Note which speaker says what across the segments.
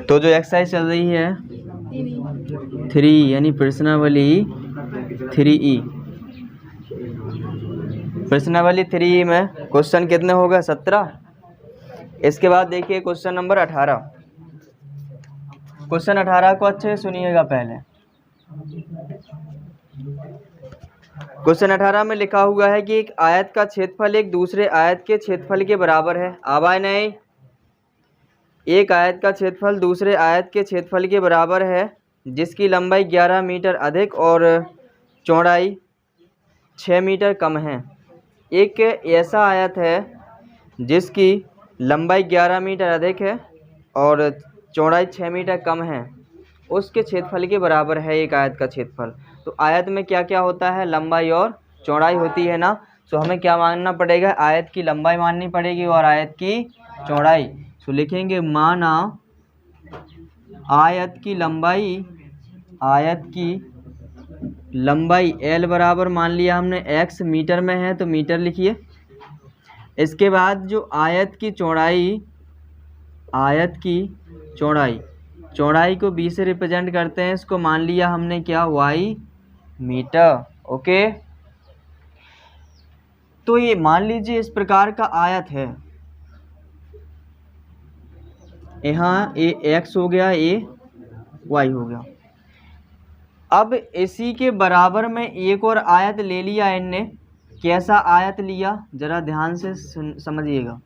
Speaker 1: तो जो एक्सरसाइज चल रही है 3 यानी प्रश्नावली 3E, प्रश्नावली 3E में क्वेश्चन कितने होगा 17। इसके बाद देखिए क्वेश्चन नंबर 18। क्वेश्चन 18 को अच्छे से सुनिएगा पहले। क्वेश्चन 18 में लिखा हुआ है कि एक आयत का क्षेत्रफल एक दूसरे आयत के क्षेत्रफल के बराबर है। आवाज नहीं। एक आयत का क्षेत्रफल दूसरे आयत के क्षेत्रफल के बराबर है जिसकी लंबाई 11 मीटर अधिक और चौड़ाई 6 मीटर कम है। एक ऐसा आयत है जिसकी लंबाई 11 मीटर अधिक है और चौड़ाई 6 मीटर कम है, उसके क्षेत्रफल के बराबर है एक आयत का क्षेत्रफल। तो आयत में क्या क्या होता है, लंबाई और चौड़ाई होती है ना। तो हमें क्या मानना पड़ेगा, आयत की लंबाई माननी पड़ेगी और आयत की चौड़ाई। तो लिखेंगे माना आयत की लंबाई L बराबर मान लिया हमने x मीटर में है तो मीटर लिखिए। इसके बाद जो आयत की चौड़ाई को b से रिप्रेजेंट करते हैं, इसको मान लिया हमने क्या, y मीटर। ओके, तो ये मान लीजिए इस प्रकार का आयत है। यहाँ ये x हो गया, ये y हो गया। अब इसी के बराबर में एक और आयत ले लिया इनने। कैसा आयत लिया, जरा ध्यान से समझिएगा।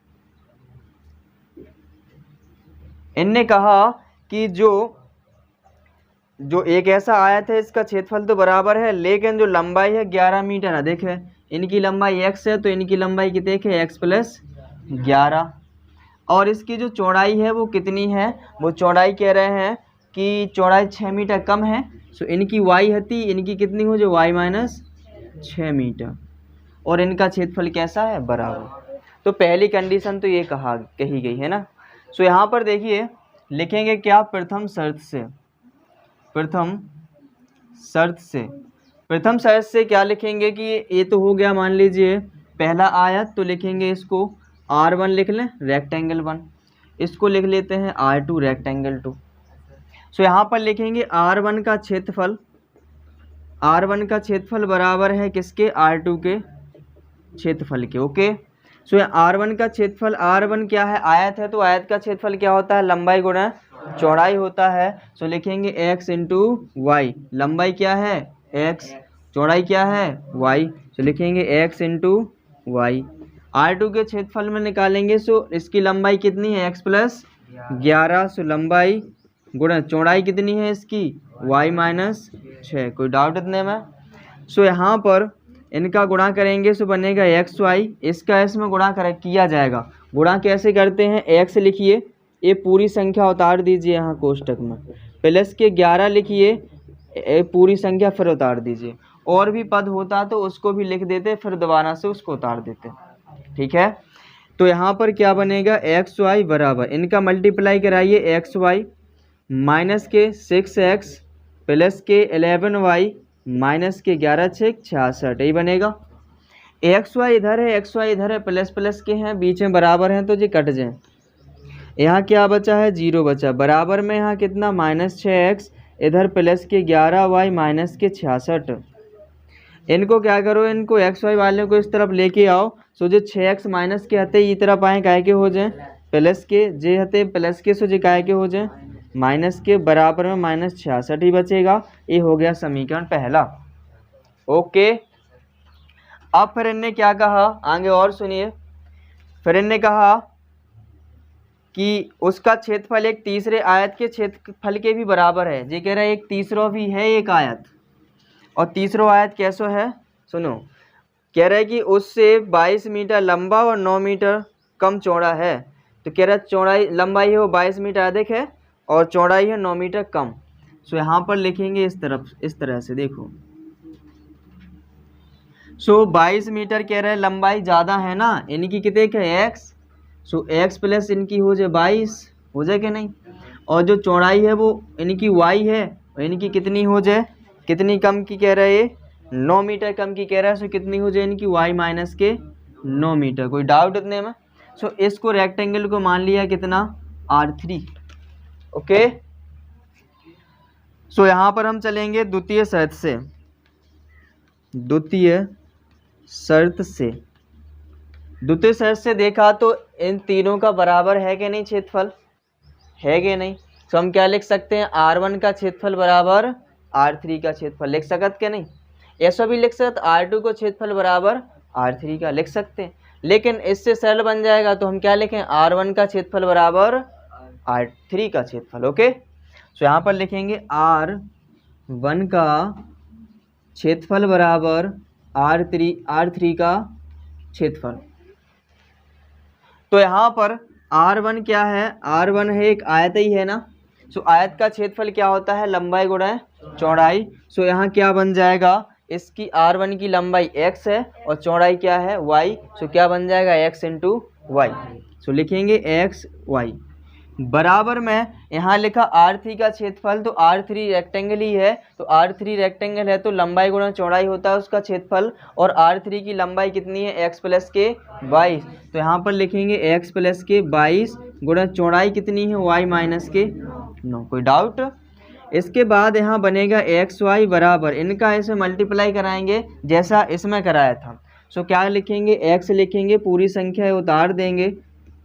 Speaker 1: इनने कहा कि जो एक ऐसा आयत है इसका क्षेत्रफल तो बराबर है, लेकिन जो लंबाई है 11 मीटर अधिक है। इनकी लंबाई x है तो इनकी लंबाई कितनी है, x प्लस 11। और इसकी जो चौड़ाई है वो कितनी है, वो चौड़ाई कह रहे हैं कि चौड़ाई 6 मीटर कम है। सो इनकी y हती, इनकी कितनी हो, जो y माइनस 6 मीटर। और इनका क्षेत्रफल कैसा है, बराबर। तो पहली कंडीशन तो ये कही गई है ना। सो यहाँ पर देखिए लिखेंगे क्या, प्रथम शर्त से क्या लिखेंगे कि ये तो हो गया मान लीजिए पहला आयत, तो लिखेंगे इसको R1 लिख लें, रेक्टेंगल 1। इसको लिख लेते हैं R2, रेक्टेंगल 2। सो यहाँ पर लिखेंगे R1 का क्षेत्रफल बराबर है किसके, R2 के क्षेत्रफल के। ओके, सो R1 का क्षेत्रफल, R1 क्या है, आयत है, तो आयत का क्षेत्रफल क्या होता है, लंबाई गुणा चौड़ाई होता है। सो लिखेंगे x इंटू वाई। लंबाई क्या है, x, चौड़ाई क्या है, y। सो लिखेंगे x इंटू वाई। R2 के क्षेत्रफल में निकालेंगे। सो इसकी लंबाई कितनी है, x प्लस 11। सो लंबाई गुणा चौड़ाई कितनी है इसकी, y माइनस 6। कोई डाउट इतने में। सो यहाँ पर इनका गुणा करेंगे, सो बनेगा xy। इसका इसमें गुणा किया जाएगा। गुणा कैसे करते हैं, x लिखिए, ये पूरी संख्या उतार दीजिए यहाँ कोष्टक में, प्लस के 11 लिखिए, पूरी संख्या फिर उतार दीजिए। और भी पद होता तो उसको भी लिख देते, फिर दोबारा से उसको उतार देते। ठीक है, तो यहाँ पर क्या बनेगा, xy बराबर, इनका मल्टीप्लाई कराइए, xy माइनस के 6x प्लस के 11y माइनस के 11 6 66, यही बनेगा। xy इधर है, xy इधर है, प्लस प्लस के हैं, बीच में बराबर हैं तो ये कट जाए। यहाँ क्या बचा है, 0 बचा। बराबर में यहाँ कितना, माइनस 6x, इधर प्लस के 11y माइनस के 66। इनको क्या करो, इनको xy वाले को इस तरफ लेके आओ। सो जो 6x माइनस के हते ये तरफ आए, काय के हो जाए प्लस के, जे हते प्लस के, सो जे काय के हो जाए माइनस के। बराबर में माइनस 66 ही बचेगा। ये हो गया समीकरण पहला। ओके, अब फिर इनने क्या कहा, आगे और सुनिए। फिर इनने कहा कि उसका क्षेत्रफल एक तीसरे आयत के क्षेत्रफल के भी बराबर है। ये कह रहा है एक तीसरा भी है एक आयत, और तीसरा आयत कैसो है, सुनो। कह रहा है कि उससे 22 मीटर लंबा और 9 मीटर कम चौड़ा है। तो कह रहा है चौड़ाई, लंबाई है वो 22 मीटर अधिक है और चौड़ाई है 9 मीटर कम। सो यहाँ पर लिखेंगे इस तरह से, देखो। सो 22 मीटर कह रहे हैं, लंबाई ज़्यादा है ना, इनकी कितने है, x। सो x प्लस इनकी हो जाए 22, हो जाए कि नहीं। और जो चौड़ाई है वो इनकी y है, और इनकी कितनी हो जाए, कितनी कम की कह रहे हैं, 9 मीटर कम की कह रहा है। सो कितनी हो जाए इनकी, y माइनस के 9 मीटर। कोई डाउट इतने में। सो इसको रेक्टेंगल को मान लिया कितना, R3। ओके। सो यहाँ पर हम चलेंगे द्वितीय शर्त से। द्वितीय शर्त से देखा तो इन तीनों का बराबर है कि नहीं क्षेत्रफल, है कि नहीं। तो हम क्या लिख सकते हैं, R1 का क्षेत्रफल बराबर R3 का क्षेत्रफल लिख सकते कि नहीं। ऐसा भी लिख सकते R2 को क्षेत्रफल बराबर R3 का लिख सकते हैं, लेकिन इससे सरल बन जाएगा तो हम क्या लिखें, R1 का क्षेत्रफल बराबर R3 का क्षेत्रफल। ओके। सो यहाँ पर लिखेंगे R1 का क्षेत्रफल बराबर R3 का क्षेत्रफल। तो यहाँ पर R1 क्या है, R1 है एक आयत ही है ना। सो आयत का क्षेत्रफल क्या होता है, लंबाई गुणा चौड़ाई। सो यहाँ क्या बन जाएगा, इसकी R1 की लंबाई x है और चौड़ाई क्या है y। सो क्या बन जाएगा x इंटू वाई। सो लिखेंगे x y बराबर में यहाँ लिखा R3 का क्षेत्रफल, तो R3 रेक्टेंगल ही है, तो R3 रेक्टेंगल है तो लंबाई गुणा चौड़ाई होता है उसका क्षेत्रफल, और R3 की लंबाई कितनी है x प्लस के 22। तो यहाँ पर लिखेंगे x प्लस के 22 गुणा चौड़ाई कितनी है y माइनस के 9। कोई डाउट। इसके बाद यहाँ बनेगा एक्स वाई बराबर, इनका ऐसे मल्टीप्लाई कराएंगे जैसा इसमें कराया था। सो क्या लिखेंगे, x लिखेंगे पूरी संख्या उतार देंगे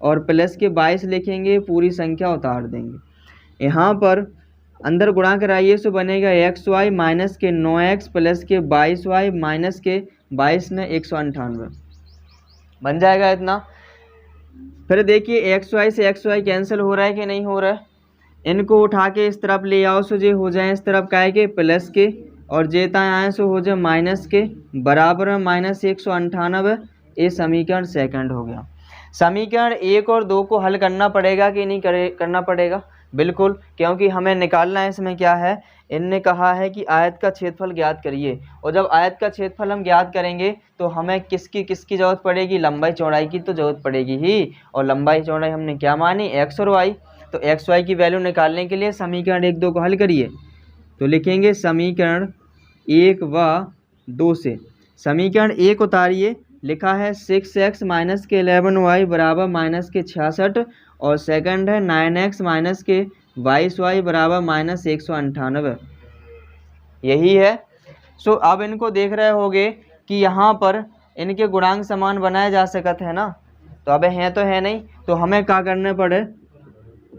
Speaker 1: और प्लस के 22 लिखेंगे पूरी संख्या उतार देंगे। यहाँ पर अंदर गुणा कराइए सो बनेगा एक्स वाई माइनस के 9x प्लस के 22y माइनस के 22 ने 198 बन जाएगा इतना। फिर देखिए एक्स वाई से एक्स वाई कैंसिल हो रहा है कि नहीं हो रहा है, इनको उठा के इस तरफ ले आओ सो जे हो जाए इस तरफ का के प्लस के, और जेता आए सो हो जाए माइनस के, बराबर में माइनस 198। ये समीकरण सेकंड हो गया। समीकरण 1 और 2 को हल करना पड़ेगा कि नहीं करना पड़ेगा, बिल्कुल, क्योंकि हमें निकालना है इसमें क्या है, इनने कहा है कि आयत का क्षेत्रफल ज्ञात करिए, और जब आयत का क्षेत्रफल हम ज्ञात करेंगे तो हमें किसकी ज़रूरत पड़ेगी, लंबाई चौड़ाई की तो ज़रूरत पड़ेगी ही, और लंबाई चौड़ाई हमने क्या मानी, एक्स और वाई। तो एक्स वाई की वैल्यू निकालने के लिए समीकरण 1 2 को हल करिए। तो लिखेंगे समीकरण 1 व 2 से समीकरण 1 उतारिए, लिखा है 6x माइनस के 11y बराबर माइनस के 66, और सेकंड है 9x माइनस के 22y बराबर माइनस 198, यही है। सो अब इनको देख रहे होगे कि यहाँ पर इनके गुणांक समान बनाए जा सकते हैं ना, तो अब हैं तो है नहीं, तो हमें क्या करने पड़े,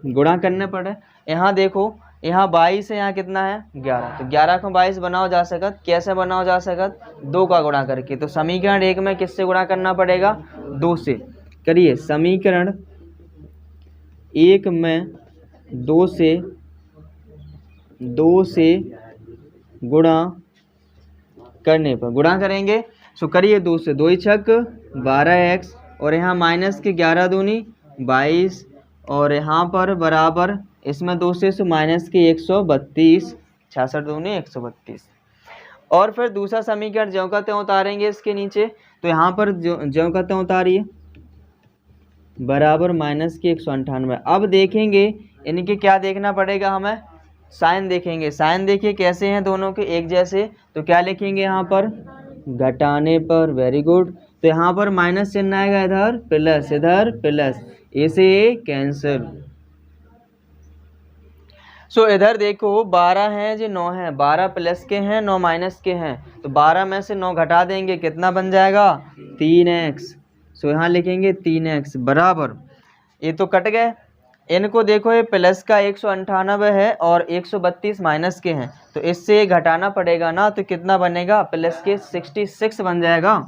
Speaker 1: गुणा करने पड़े। यहाँ देखो, यहाँ 22 है, यहाँ कितना है 11, तो 11 को 22 बनाओ जा सकत, कैसे बनाओ जा सकत, 2 का गुणा करके। तो समीकरण 1 में किससे गुणा करना पड़ेगा, 2 से। करिए समीकरण 1 में 2 से गुणा करने पर गुणा करेंगे। सो करिए 2 से 2 छक 12x, और यहाँ माइनस के 11 दूनी 22, और यहाँ पर बराबर इसमें 2 से माइनस के 132, 66 दूनी 132। और फिर दूसरा समीकरण ज्यों का त्यों उतारेंगे इसके नीचे, तो यहाँ पर ज्यों का त्यों उतारिए, बराबर माइनस के 198। अब देखेंगे इनके क्या देखना पड़ेगा, हमें साइन देखेंगे। साइन देखिए कैसे हैं दोनों के एक जैसे, तो क्या लिखेंगे यहाँ पर, घटाने पर, वेरी गुड। तो यहाँ पर माइनस चिन्ह आएगा, इधर प्लस, इधर प्लस, ऐसे कैंसिल। सो इधर देखो 12 हैं जो 9 हैं, 12 प्लस के हैं 9 माइनस के हैं, तो 12 में से 9 घटा देंगे, कितना बन जाएगा 3x। सो यहाँ लिखेंगे 3x बराबर, ये तो कट गए। इनको देखो ये प्लस का 198 है और 132 माइनस के हैं, तो इससे घटाना पड़ेगा ना, तो कितना बनेगा, प्लस के 66 बन जाएगा।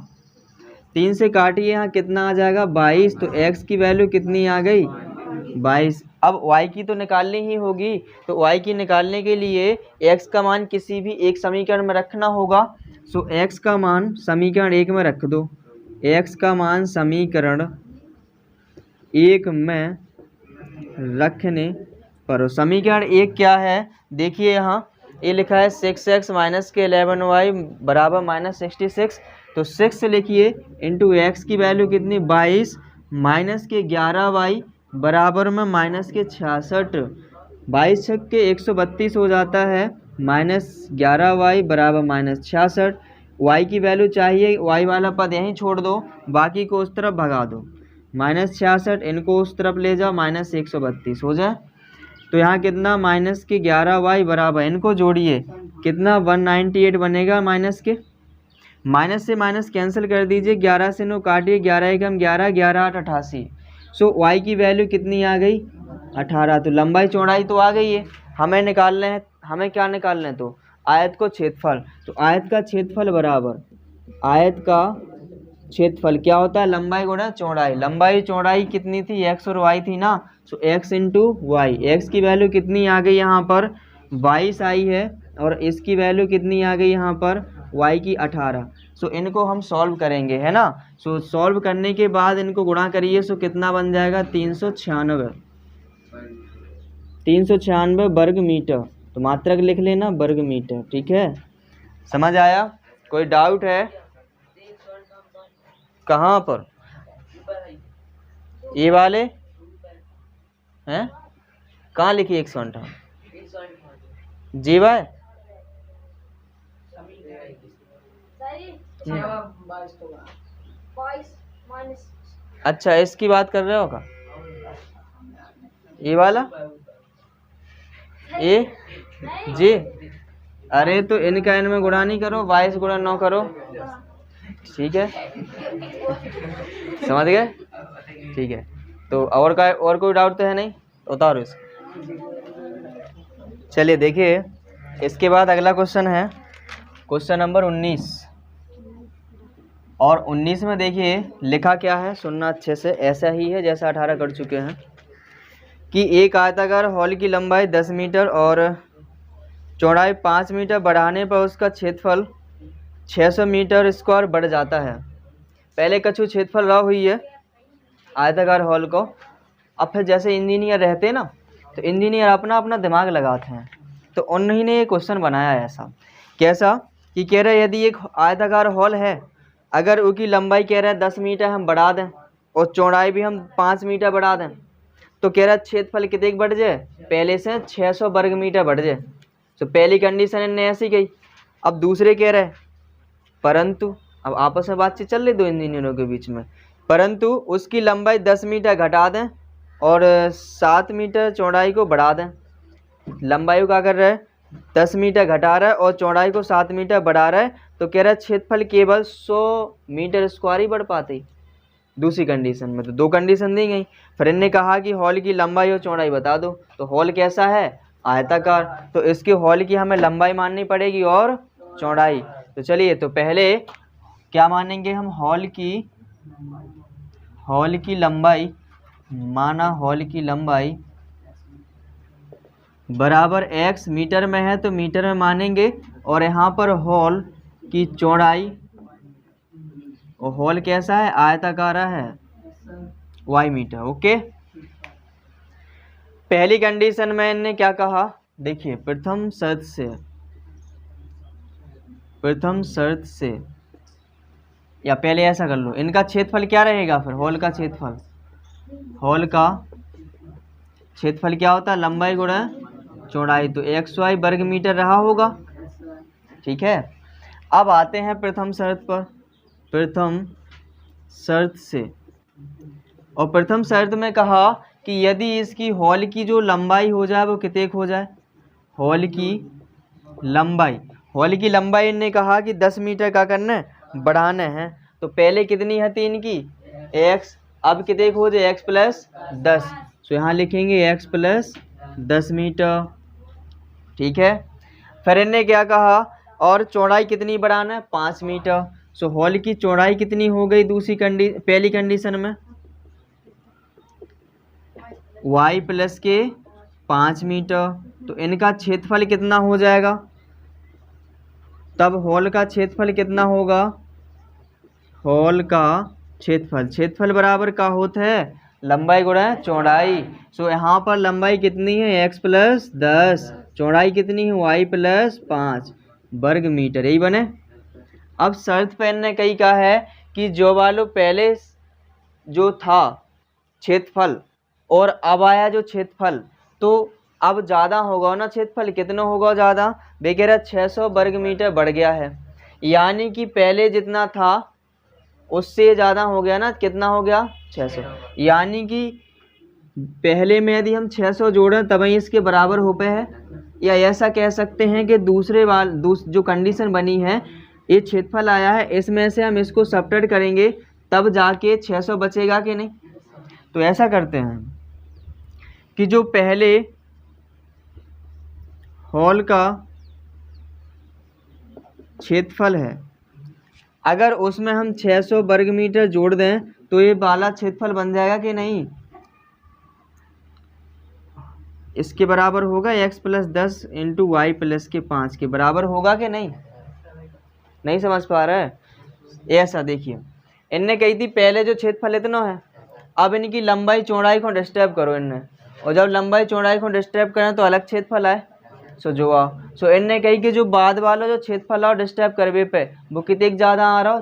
Speaker 1: 3 से काटिए, यहाँ कितना आ जाएगा 22, तो x की वैल्यू कितनी आ गई 22। अब y की तो निकालनी ही होगी, तो y की निकालने के लिए x का मान किसी भी एक समीकरण में रखना होगा। सो x का मान समीकरण 1 में रख दो, x का मान समीकरण 1 में रखने पर समीकरण 1 क्या है, देखिए यहाँ ये लिखा है 6x माइनस के 11y बराबर माइनस 66, तो 6 लिखिए इंटू एक्स की वैल्यू कितनी 22 माइनस के 11y बराबर में माइनस के 66, 22 छक के 132 हो जाता है, माइनस 11y बराबर माइनस 66। y की वैल्यू चाहिए, y वाला पद यहीं छोड़ दो, बाकी को उस तरफ भगा दो, माइनस 66, इनको उस तरफ ले जाओ, माइनस 132 हो जाए। तो यहाँ कितना माइनस के 11y बराबर, इनको जोड़िए कितना 198 बनेगा, माइनस के माइनस से माइनस कैंसिल कर दीजिए, 11 से 9 काटिए, 11 एकम 11, 11 8 88। सो y की वैल्यू कितनी आ गई 18। तो लंबाई चौड़ाई तो आ गई है, हमें निकालना है, हमें क्या निकालना है, तो आयत को क्षेत्रफल। तो आयत का क्षेत्रफल बराबर, आयत का क्षेत्रफल क्या होता है, लंबाई गुणा चौड़ाई। लंबाई चौड़ाई कितनी थी, x और y थी ना, सो x इंटू वाई। एक्स की वैल्यू कितनी आ गई यहाँ पर 22 आई है, और इसकी वैल्यू कितनी आ गई यहाँ पर y की 18। सो इनको हम सॉल्व करेंगे, है ना। सो सॉल्व करने के बाद इनको गुणा करिए, सो कितना बन जाएगा 396 वर्ग मीटर। तो मात्रक लिख लेना वर्ग मीटर, ठीक है। समझ आया, कोई डाउट है कहाँ पर, ये वाले हैं कहाँ लिखी 158 जी भाई। अच्छा इसकी बात कर रहे हो का, ये वाला ए जी। अरे तो इनका इनमें गुणा नहीं करो, 22 गुणा 9 करो, ठीक है समझ गए, ठीक है। तो और कोई डाउट तो है नहीं, उतारो इसको। चलिए देखिए, इसके बाद अगला क्वेश्चन है क्वेश्चन नंबर 19। और 19 में देखिए लिखा क्या है, सुनना अच्छे से, ऐसा ही है जैसा 18 कर चुके हैं, कि एक आयताकार हॉल की लंबाई 10 मीटर और चौड़ाई 5 मीटर बढ़ाने पर उसका क्षेत्रफल 600 मीटर स्क्वायर बढ़ जाता है। पहले कछु क्षेत्रफल रहा हुई है आयताकार हॉल को। अब फिर जैसे इंजीनियर रहते हैं ना, तो इंजीनियर अपना अपना दिमाग लगाते हैं, तो उन्हीं ने ये क्वेश्चन बनाया है ऐसा। कैसा कि कह रहे यदि एक आयताकार हॉल है, अगर उसकी लंबाई कह रहा है 10 मीटर हम बढ़ा दें और चौड़ाई भी हम 5 मीटर बढ़ा दें, तो कह रहा है क्षेत्रफल कितने बढ़ जाए, पहले से 600 वर्ग मीटर बढ़ जाए। तो पहली कंडीशन इनने ऐसी गई। अब दूसरे कह रहे परंतु, अब आपस में बातचीत चल रही दो इंजीनियरों के बीच में, परंतु उसकी लंबाई 10 मीटर घटा दें और 7 मीटर चौड़ाई को बढ़ा दें। लंबाई को क्या कर रहा है 10 मीटर घटा रहा है और चौड़ाई को 7 मीटर बढ़ा रहा है, तो कह रहा है क्षेत्रफल केवल 100 मीटर स्क्वायर ही बढ़ पाती। दूसरी कंडीशन में तो 2 कंडीशन दी गई। फिर इनने कहा कि हॉल की लंबाई और चौड़ाई बता दो। तो हॉल कैसा है, आयताकार, तो इसके हॉल की हमें लंबाई माननी पड़ेगी और चौड़ाई। तो चलिए, तो पहले क्या मानेंगे हम, हॉल की लंबाई, माना हॉल की लंबाई बराबर x मीटर में है तो मीटर में मानेंगे, और यहाँ पर हॉल की चौड़ाई, और हॉल कैसा है आयताकार है, y मीटर। ओके, पहली कंडीशन में इन्होंने क्या कहा, देखिए प्रथम शर्त से, या पहले ऐसा कर लो, इनका क्षेत्रफल क्या रहेगा, फिर हॉल का क्षेत्रफल क्या होता है, लंबाई गुणा चौड़ाई, तो xy वर्ग मीटर रहा होगा, ठीक है। अब आते हैं प्रथम शर्त पर, प्रथम शर्त से, और प्रथम शर्त में कहा कि यदि इसकी हॉल की जो लंबाई हो जाए वो कितने हो जाए, हॉल की लंबाई ने कहा कि 10 मीटर का करना है, बढ़ाना है। तो पहले कितनी है 3 की x, अब कितने हो जाए x प्लस 10, तो यहाँ लिखेंगे x प्लस 10 मीटर, ठीक है। फिर इनने क्या कहा, और चौड़ाई कितनी बढ़ाना है 5 मीटर। सो हॉल की चौड़ाई कितनी हो गई पहली कंडीशन में, y प्लस के 5 मीटर। तो इनका क्षेत्रफल कितना हो जाएगा, तब हॉल का क्षेत्रफल कितना होगा, हॉल का क्षेत्रफल बराबर का होता है लंबाई गुणा चौड़ाई। सो यहाँ पर लंबाई कितनी है x प्लस 10, चौड़ाई कितनी है y प्लस 5 वर्ग मीटर, यही बने। अब शर्त पे इन्होंने कही कहा है कि जो वालों पहले जो था क्षेत्रफल और अब आया जो क्षेत्रफल, तो अब ज़्यादा होगा ना क्षेत्रफल, कितना होगा ज़्यादा, बेकह 600 वर्ग मीटर बढ़ गया है, यानी कि पहले जितना था उससे ज़्यादा हो गया ना, कितना हो गया 600, यानी कि पहले में यदि हम 600 जोड़ें तब ही इसके बराबर हो पे है, या ऐसा कह सकते हैं कि जो कंडीशन बनी है, ये क्षेत्रफल आया है, इसमें से हम इसको सब्ट्रैक्ट करेंगे तब जाके 600 बचेगा कि नहीं। तो ऐसा करते हैं कि जो पहले हॉल का क्षेत्रफल है, अगर उसमें हम 600 वर्ग मीटर जोड़ दें तो ये वाला क्षेत्रफल बन जाएगा कि नहीं, इसके बराबर होगा x + 10 × y + 5 के बराबर होगा कि नहीं। नहीं समझ पा रहा है। ऐसा देखिए, इनने कही थी पहले जो क्षेत्रफल इतना है, अब इनकी लंबाई चौड़ाई को डिस्टर्ब करो इनने, और जब लंबाई चौड़ाई को डिस्टर्ब करें तो अलग क्षेत्रफल आए। सो इनने कही कि जो बाद वाला जो क्षेत्रफल है डिस्टर्ब करवे पे वो कितने ज़्यादा आ रहा हो,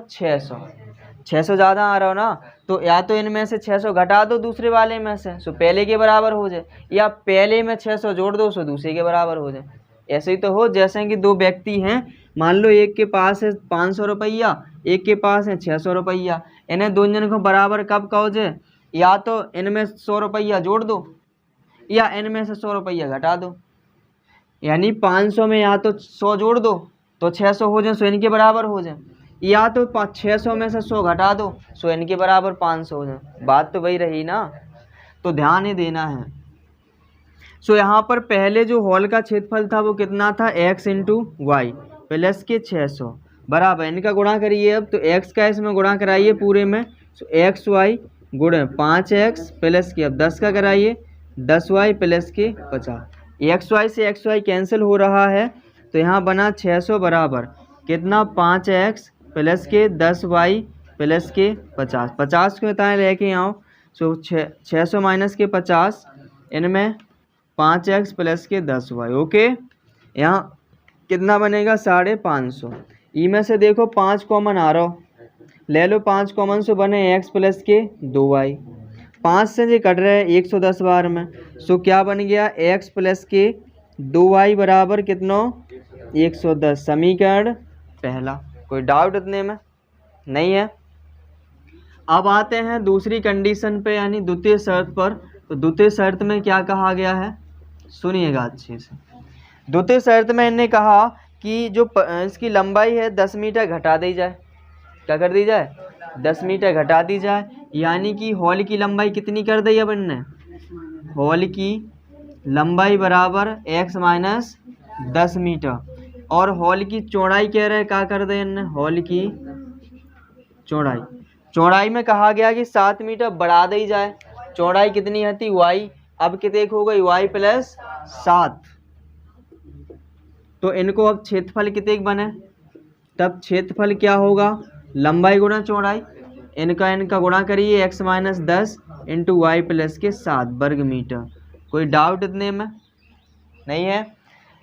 Speaker 1: 600 ज़्यादा आ रहा हो ना, तो या तो इनमें से 600 घटा दो दूसरे वाले में से, सो पहले के बराबर हो जाए, या पहले में 600 जोड़ दो सो दूसरे के बराबर हो जाए। ऐसे ही तो हो, जैसे कि दो व्यक्ति हैं, मान लो एक के पास है 500 रुपया, एक के पास है 600 रुपया, इन्हें दोनों को बराबर कब का हो जाए, या तो इनमें 100 रुपया जोड़ दो या इनमें से 100 रुपया घटा दो, यानी 500 में या तो 100 जोड़ दो तो 600 हो जाए, सो इनके बराबर हो जाए, या तो 600 में से 100 घटा दो सो इनके बराबर 500 हो जाए। बात तो वही रही ना, तो ध्यान ही देना है। सो यहाँ पर पहले जो हॉल का क्षेत्रफल था वो कितना था, x × y + के 600 बराबर, इनका गुणा करिए अब, तो x का इसमें गुणा कराइए पूरे में, सो xy गुणे 5x + के अब 10 का कराइए 10y + के 50, xy से xy कैंसिल हो रहा है, तो यहाँ बना 600 बराबर कितना, 5x + के 10y + के 50, 50 को बताएँ लेके आओ, सो 600 - के 50, इनमें 5x + के 10y, ओके। यहाँ कितना बनेगा, 550। ई में से देखो 5 कॉमन आ रहा हो, ले लो 5 कॉमन, सो बने x + के 2y, 5 से जो कट रहे हैं 110 बार में, सो क्या बन गया, x + के 2y बराबर कितना, 110। समीकरण पहला। कोई डाउट इतने में नहीं है। अब आते हैं दूसरी कंडीशन पे, यानी द्वितीय शर्त पर। तो द्वितीय शर्त में क्या कहा गया है, सुनिएगा अच्छे से। द्वितीय शर्त में इन्होंने कहा कि जो इसकी लंबाई है 10 मीटर घटा दी जाए, क्या कर दी जाए, 10 मीटर घटा दी जाए, यानी कि हॉल की लंबाई कितनी कर दी अब इनने, हॉल की लंबाई बराबर x - 10 मीटर, और हॉल की चौड़ाई कह रहे क्या कर दे इनने, हॉल की चौड़ाई में कहा गया कि 7 मीटर बढ़ा दी जाए, चौड़ाई कितनी थी y, अब कितने हो गई y + 7, तो इनको अब क्षेत्रफल कितने बने, तब क्षेत्रफल क्या होगा, लंबाई गुणा चौड़ाई, इनका गुणा करिए x - 10 × y + के 7 वर्ग मीटर। कोई डाउट इतने में नहीं है।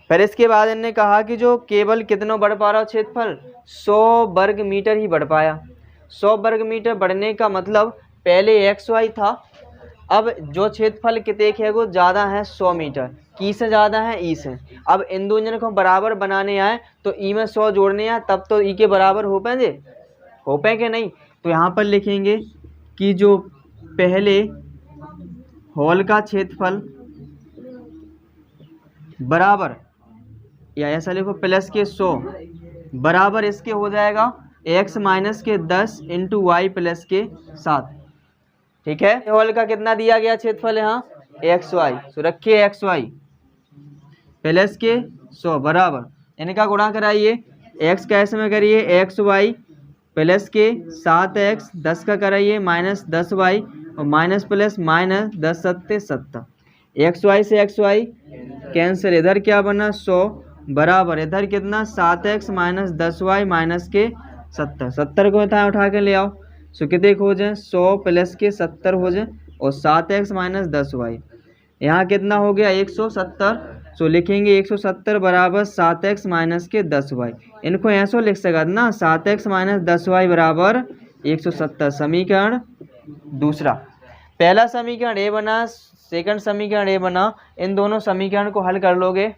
Speaker 1: फिर इसके बाद इन्होंने कहा कि जो केवल कितना बढ़ पा रहा क्षेत्रफल, 100 वर्ग मीटर ही बढ़ पाया। 100 वर्ग मीटर बढ़ने का मतलब पहले xy था, अब जो क्षेत्रफल कितने है वो ज़्यादा है 100 मीटर, की से ज़्यादा है ई से। अब इन दोनों को बराबर बनाने आए तो ई में 100 जोड़ने आए, तब तो ई के बराबर हो पाए कि नहीं। तो यहाँ पर लिखेंगे कि जो पहले हॉल का क्षेत्रफल बराबर, या ऐसा लिखो + के 100 बराबर इसके हो जाएगा x - के 10 × y + के 7, ठीक है। हॉल का कितना दिया गया क्षेत्रफल यहाँ, xy, तो रखिए xy + के 100 बराबर, इनका गुणा कराइए, x का इसमें करिए xy + के 7x 10 का कराइए -10y, और माइनस प्लस माइनस 10 सत्ते 70, xy से xy कैंसिल, इधर क्या बना 100 बराबर इधर कितना 7x - 10y - के 70, 70 को यहाँ उठा के ले आओ, सो कितने हो जाए 100 + के 70 हो जाए, और 7x - 10y, यहाँ कितना हो गया 170, सो लिखेंगे 170 बराबर 7x - के 10y, इनको ऐसा लिख सकते ना 7x - 10y बराबर 170। समीकरण दूसरा, पहला समीकरण ए बना, सेकंड समीकरण ए बना, इन दोनों समीकरण को हल कर लोगे।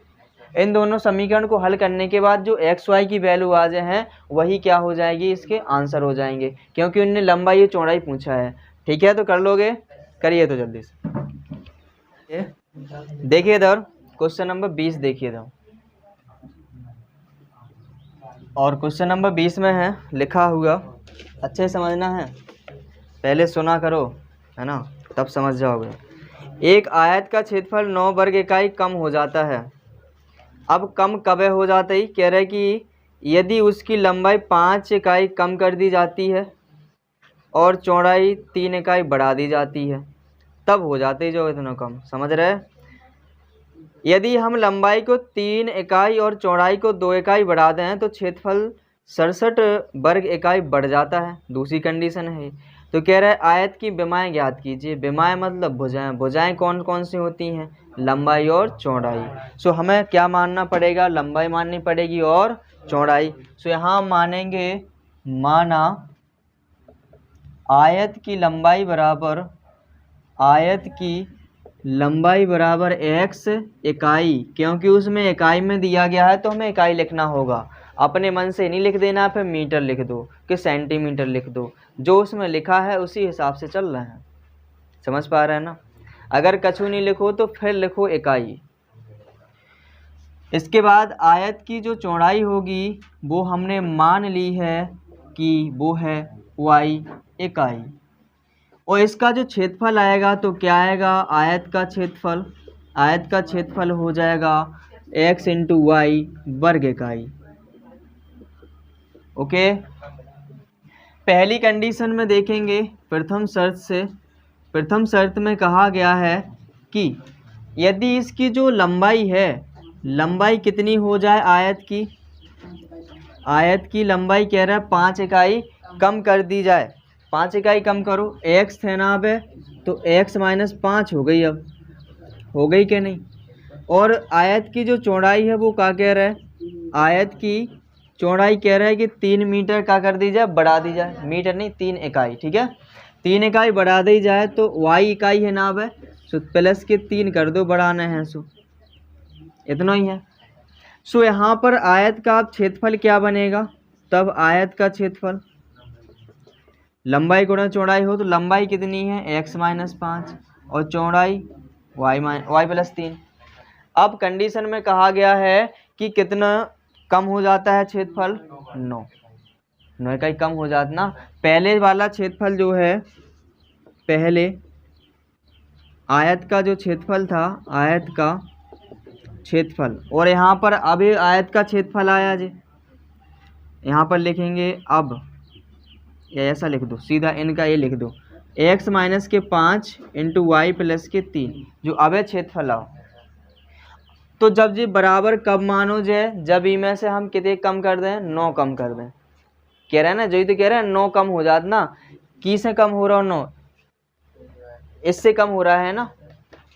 Speaker 1: इन दोनों समीकरण को हल करने के बाद जो एक्स वाई की वैल्यू आ जाए हैं वही क्या हो जाएगी, इसके आंसर हो जाएंगे, क्योंकि उनने लंबाई और चौड़ाई पूछा है। ठीक है, तो कर लोगे, करिए तो जल्दी से। देखिए इधर क्वेश्चन नंबर 20 देखिए इधर, और क्वेश्चन नंबर 20 में है लिखा हुआ, अच्छे समझना है, पहले सुना करो है ना, तब समझ जाओगे। एक आयत का क्षेत्रफल 9 वर्ग इकाई कम हो जाता है। अब कम कब हो जाता है, कह रहे कि यदि उसकी लंबाई 5 इकाई कम कर दी जाती है और चौड़ाई 3 इकाई बढ़ा दी जाती है, तब हो जाती है जो इतना कम। समझ रहे? यदि हम लंबाई को 3 इकाई और चौड़ाई को 2 इकाई बढ़ा दें तो क्षेत्रफल 67 वर्ग इकाई बढ़ जाता है। दूसरी कंडीशन है। तो कह रहा है आयत की विमाएं ज्ञात कीजिए। विमाएं मतलब भुजाएं। भुजाएं कौन कौन सी होती हैं? लंबाई और चौड़ाई। सो हमें क्या मानना पड़ेगा? लंबाई माननी पड़ेगी और चौड़ाई। सो यहाँ मानेंगे, माना आयत की लंबाई बराबर x इकाई, क्योंकि उसमें इकाई में दिया गया है तो हमें इकाई लिखना होगा। अपने मन से नहीं लिख देना, फिर मीटर लिख दो कि सेंटीमीटर लिख दो, जो उसमें लिखा है उसी हिसाब से चल रहे हैं। समझ पा रहे हैं ना? अगर कछु नहीं लिखो तो फिर लिखो इकाई। इसके बाद आयत की जो चौड़ाई होगी वो हमने मान ली है कि वो है y इकाई, और इसका जो क्षेत्रफल आएगा तो क्या आएगा? आयत का क्षेत्रफल हो जाएगा x इंटू वाई वर्ग इकाई। ओके, पहली कंडीशन में देखेंगे प्रथम शर्त में कहा गया है कि यदि इसकी जो लंबाई है, लंबाई कितनी हो जाए आयत की लंबाई कह रहा है 5 इकाई कम कर दी जाए। 5 इकाई कम करो, x है ना अब है तो x माइनस 5 हो गई। अब हो गई कि नहीं? और आयत की जो चौड़ाई है वो क्या कह रहा है? आयत की चौड़ाई कह रहा है कि 3 मीटर क्या कर दी जाए? बढ़ा दी जाए। मीटर नहीं, 3 इकाई। ठीक है, 3 इकाई बढ़ा दी जाए तो y इकाई है ना अब है, सो प्लस के 3 कर दो, बढ़ाना है, सो इतना ही है। सो यहाँ पर आयत का क्षेत्रफल क्या बनेगा? तब आयत का क्षेत्रफल लंबाई गुणा चौड़ाई हो तो लंबाई कितनी है? x माइनस 5 और चौड़ाई y प्लस 3। अब कंडीशन में कहा गया है कि कितना कम हो जाता है क्षेत्रफल? 9 इकाई कम हो जाता ना। पहले वाला क्षेत्रफल जो है, पहले आयत का जो क्षेत्रफल था, आयत का क्षेत्रफल, और यहाँ पर अभी आयत का क्षेत्रफल आया जी, यहाँ पर लिखेंगे अब, या ऐसा लिख दो सीधा, इनका ये लिख दो x माइनस के 5 इंटू वाई प्लस के 3 जो अब है क्षेत्रफल आओ। तो जब जी बराबर कब मानो जाए? जब इनमें से हम कितने कम कर दें? 9 कम कर दें। कह रहे हैं ना, जो ही तो कह रहे हैं 9 कम हो जाता ना। किससे कम हो रहा हो? 9 इससे कम हो रहा है ना।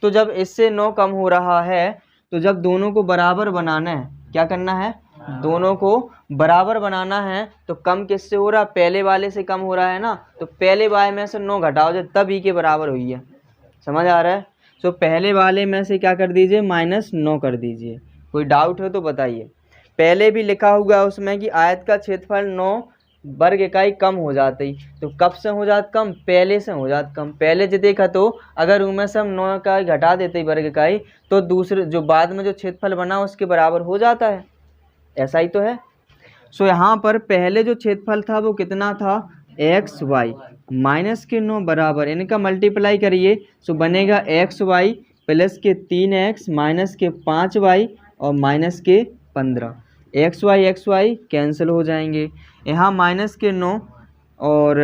Speaker 1: तो जब इससे 9 कम हो रहा है तो जब दोनों को बराबर बनाना है, क्या करना है? दोनों को बराबर बनाना है। तो कम किससे हो रहा? पहले वाले से कम हो रहा है ना। तो पहले वाले में से 9 घटाओ जो तब ई के बराबर हुई है। समझ आ रहा है? सो पहले वाले में से क्या कर दीजिए? -9 कर दीजिए। कोई डाउट हो तो बताइए। पहले भी लिखा हुआ है उसमें कि आयत का क्षेत्रफल 9 वर्ग इकाई कम हो जाती। तो कब से हो जात कम? पहले से हो जात कम। पहले जो देखा तो अगर उनमें से हम 9 इकाई घटा देते वर्ग इकाई तो दूसरे जो बाद में जो क्षेत्रफल बना उसके बराबर हो जाता है। ऐसा ही तो है। सो यहाँ पर पहले जो क्षेत्रफल था वो कितना था? एक्स वाई माइनस के 9 बराबर, इनका मल्टीप्लाई करिए सो बनेगा एक्स वाई प्लस के 3x माइनस के 5y और माइनस के 15। एक्स वाई कैंसिल हो जाएंगे। यहाँ माइनस के 9 और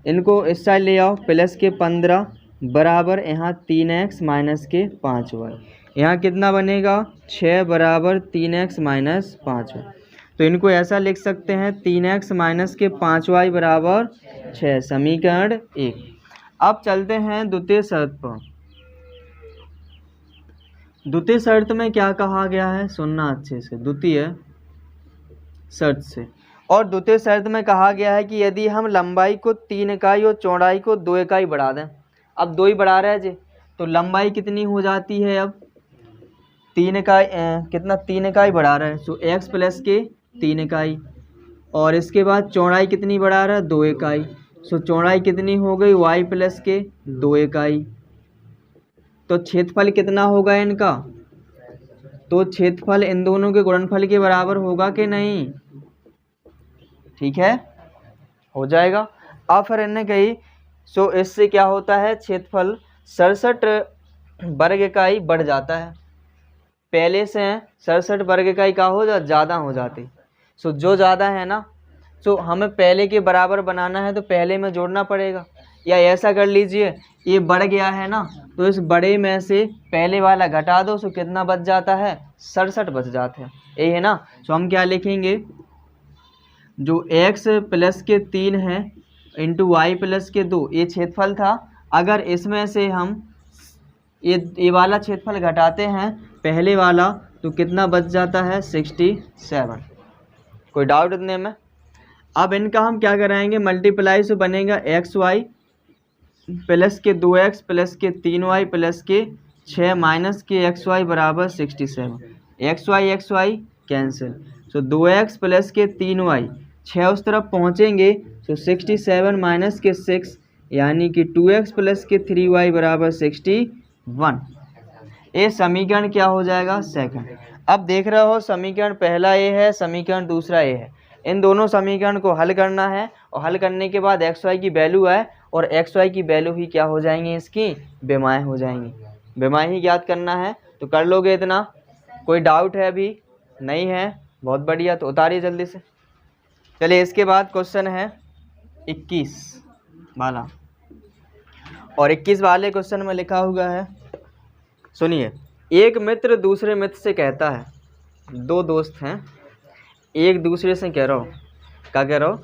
Speaker 1: इनको इस साइड ले आओ, प्लस के 15 बराबर यहाँ 3x माइनस के 5y। यहाँ कितना बनेगा? 6 बराबर 3x माइनस 5y। तो इनको ऐसा लिख सकते हैं 3x माइनस के 5y बराबर 6, समीकरण 1। अब चलते हैं द्वितीय शर्त पर। द्वितीय शर्त में क्या कहा गया है? सुनना अच्छे से, द्वितीय शर्त से। और द्वितीय शर्त में कहा गया है कि यदि हम लंबाई को 3 इकाई और चौड़ाई को 2 इकाई बढ़ा दें। अब 2 ही बढ़ा रहे हैं जी, तो लंबाई कितनी हो जाती है? अब 3 इकाई कितना? 3 इकाई बढ़ा रहा है, सो x प्लस के 3 इकाई, और इसके बाद चौड़ाई कितनी बढ़ा रहा है? 2 इकाई, सो चौड़ाई कितनी हो गई? y प्लस के 2 इकाई। तो क्षेत्रफल कितना होगा इनका, तो क्षेत्रफल इन दोनों के गुणनफल के बराबर होगा कि नहीं, ठीक है, हो जाएगा। अब फिर इन्होंने कही सो इससे क्या होता है, क्षेत्रफल 67 वर्ग इकाई बढ़ जाता है, पहले से 67 वर्ग इकाई का हो ज़्यादा हो जाती। सो जो ज़्यादा है ना, सो हमें पहले के बराबर बनाना है तो पहले में जोड़ना पड़ेगा, या ऐसा कर लीजिए ये बढ़ गया है ना, तो इस बड़े में से पहले वाला घटा दो, सो कितना बच जाता है, 67 बच जाते हैं, यही है ना। सो हम क्या लिखेंगे, जो x प्लस के 3 है इंटू वाई प्लस के 2 ये क्षेत्रफल था। अगर इसमें से हम ये वाला क्षेत्रफल घटाते हैं पहले वाला तो कितना बच जाता है, 67। कोई डाउट इतने में। अब इनका हम क्या कराएंगे, मल्टीप्लाई से बनेगा एक्स वाई प्लस के 2x प्लस के 3y प्लस के 6 माइनस के एक्स वाई बराबर 67। एक्स वाई कैंसिल, सो 2x प्लस के 3y 6 उस तरफ पहुँचेंगे तो 67 माइनस के 6 यानी कि 2x प्लस के 3y बराबर 61। ये समीकरण क्या हो जाएगा, सेकंड। अब देख रहे हो समीकरण पहला ये है, समीकरण दूसरा ये है। इन दोनों समीकरण को हल करना है और हल करने के बाद एक्स वाई की वैल्यू है और एक्स वाई की वैल्यू ही क्या हो जाएंगी, इसकी विमाएँ हो जाएंगी। विमाएँ ही ज्ञात करना है तो कर लोगे इतना। कोई डाउट है अभी नहीं है, बहुत बढ़िया, तो उतारिए जल्दी से। चलिए इसके बाद क्वेश्चन है 21 वाला, और 21 वाले क्वेश्चन में लिखा हुआ है, सुनिए। एक मित्र दूसरे मित्र से कहता है, दो दोस्त हैं, एक दूसरे से कह रहा हो, क्या कह रहा हो,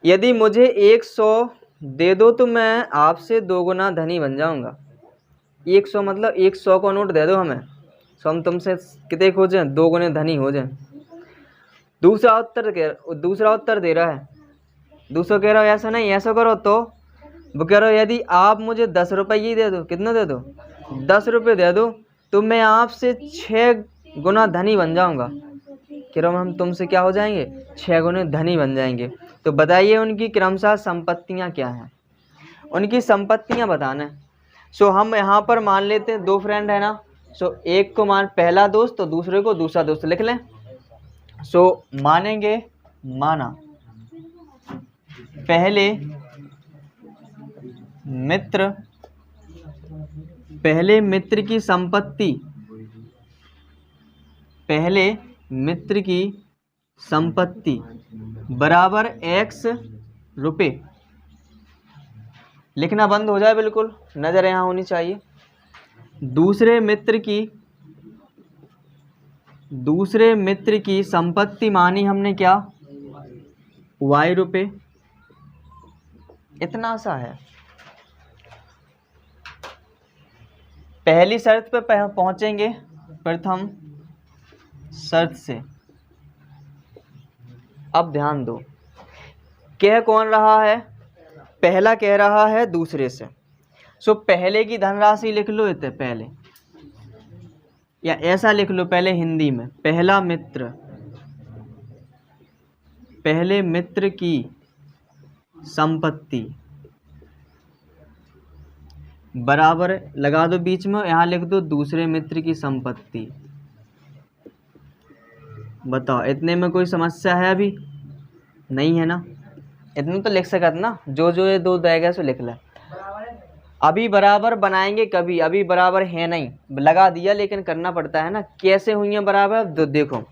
Speaker 1: यदि मुझे 100 दे दो तो मैं आपसे 2 गुना धनी बन जाऊंगा। 100 मतलब 100 का नोट दे दो हमें, सो हम तुमसे कितने हो जाए, 2 गुने धनी हो जाए। दूसरा उत्तर दे रहा है, दूसरा कह रहा हो ऐसा नहीं, ऐसा करो, तो वो कह रहा हो यदि आप मुझे 10 रुपये ही दे दो, कितना दे दो, 10 रुपये दे दो तो मैं आपसे 6 गुना धनी बन जाऊंगा। कह रहा हूँ हम तुमसे क्या हो जाएंगे, 6 गुने धनी बन जाएंगे। तो बताइए उनकी क्रमशः संपत्तियाँ क्या हैं, उनकी संपत्तियाँ बताना है। सो हम यहाँ पर मान लेते हैं 2 फ्रेंड है ना, सो एक को मान पहला दोस्त तो दूसरे को दूसरा दोस्त लिख लें। सो मानेंगे, माना पहले मित्र की संपत्ति, पहले मित्र की संपत्ति बराबर x रुपये। लिखना बंद हो जाए, बिल्कुल नजर यहाँ होनी चाहिए। दूसरे मित्र की संपत्ति मानी हमने क्या, y रुपये। इतना सा है। पहली शर्त पे पहुंचेंगे, प्रथम शर्त से। अब ध्यान दो, कह कौन रहा है, पहला कह रहा है दूसरे से। सो पहले की धनराशि लिख लो इतने पहले, या ऐसा लिख लो पहले हिंदी में, पहला मित्र, पहले मित्र की संपत्ति बराबर लगा दो बीच में, यहाँ लिख दो दूसरे मित्र की संपत्ति। बताओ इतने में कोई समस्या है अभी, नहीं है ना, इतने तो लिख सकत ना, जो ये 2 देगा सो लिख ले। अभी बराबर बनाएंगे कभी, अभी बराबर है नहीं, लगा दिया, लेकिन करना पड़ता है ना। कैसे हुई है बराबर, तो देखो